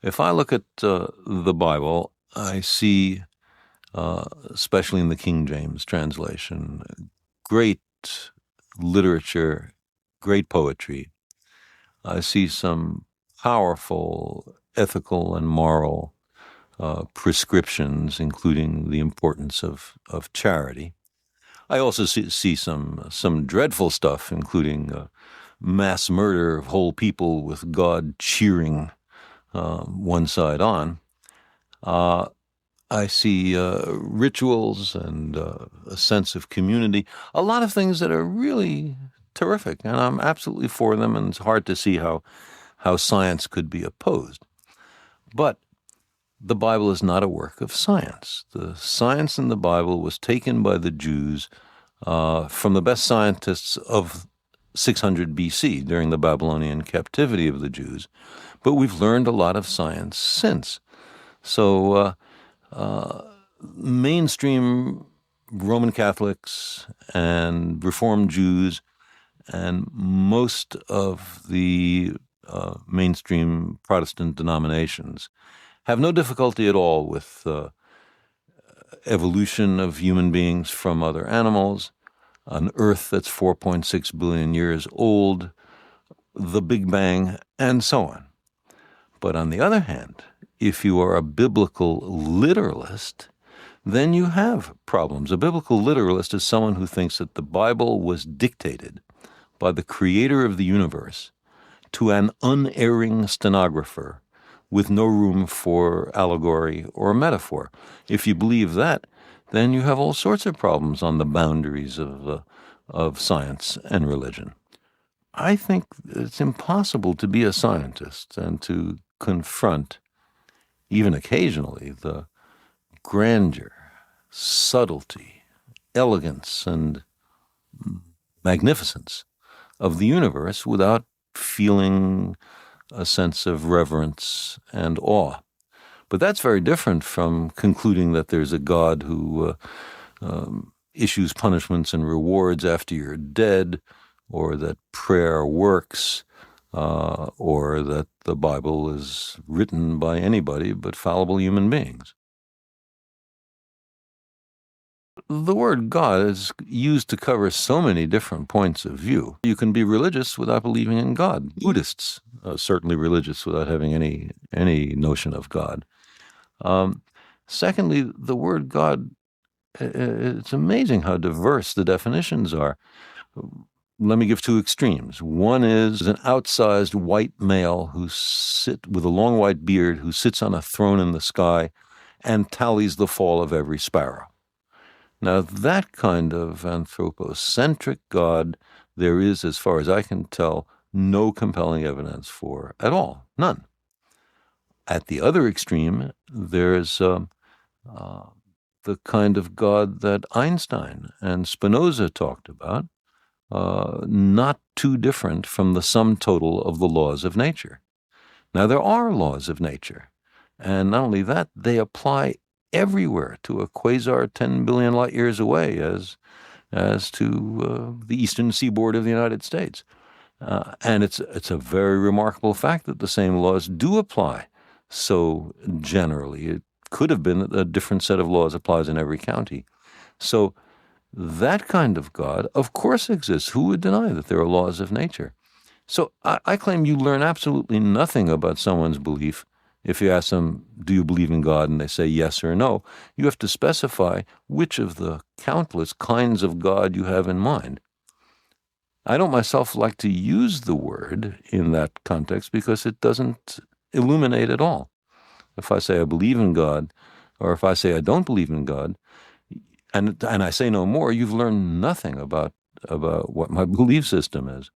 If I look at the Bible, I see, especially in the King James translation, great literature, great poetry. I see some powerful ethical and moral prescriptions, including the importance of charity. I also see some dreadful stuff, including mass murder of whole people with God cheering one side on. Uh, I see rituals and a sense of community, a lot of things that are really terrific, and I'm absolutely for them, and it's hard to see how science could be opposed. But the Bible is not a work of science. The science in the Bible was taken by the Jews from the best scientists of 600 BC during the Babylonian captivity of the Jews, but we've learned a lot of science since. So mainstream Roman Catholics and Reformed Jews and most of the mainstream Protestant denominations have no difficulty at all with evolution of human beings from other animals, an Earth that's 4.6 billion years old, the Big Bang, and so on. But on the other hand, if you are a biblical literalist, then you have problems. A biblical literalist is someone who thinks that the Bible was dictated by the creator of the universe to an unerring stenographer with no room for allegory or metaphor. If you believe that, then you have all sorts of problems on the boundaries of science and religion. I think it's impossible to be a scientist and to confront, even occasionally, the grandeur, subtlety, elegance, and magnificence of the universe without feeling a sense of reverence and awe. But that's very different from concluding that there's a God who issues punishments and rewards after you're dead, or that prayer works, or that the Bible is written by anybody but fallible human beings. The word God is used to cover so many different points of view. You can be religious without believing in God. Buddhists are certainly religious without having any notion of God. Secondly, the word God, it's amazing how diverse the definitions are. Let me give two extremes. One is an outsized white male with a long white beard who sits on a throne in the sky and tallies the fall of every sparrow. Now, that kind of anthropocentric God, there is, as far as I can tell, no compelling evidence for at all. None. At the other extreme, there's the kind of God that Einstein and Spinoza talked about, not too different from the sum total of the laws of nature. Now, there are laws of nature, and not only that, they apply everywhere to a quasar 10 billion light years away as to the eastern seaboard of the United States. And it's a very remarkable fact that the same laws do apply so generally. It could have been that a different set of laws applies in every county. So that kind of God, of course, exists. Who would deny that there are laws of nature? So I claim you learn absolutely nothing about someone's belief if you ask them, do you believe in God? And they say yes or no. You have to specify which of the countless kinds of God you have in mind. I don't myself like to use the word in that context because it doesn't illuminate at all. If I say I believe in God, or if I say I don't believe in God, and I say no more, you've learned nothing about what my belief system is.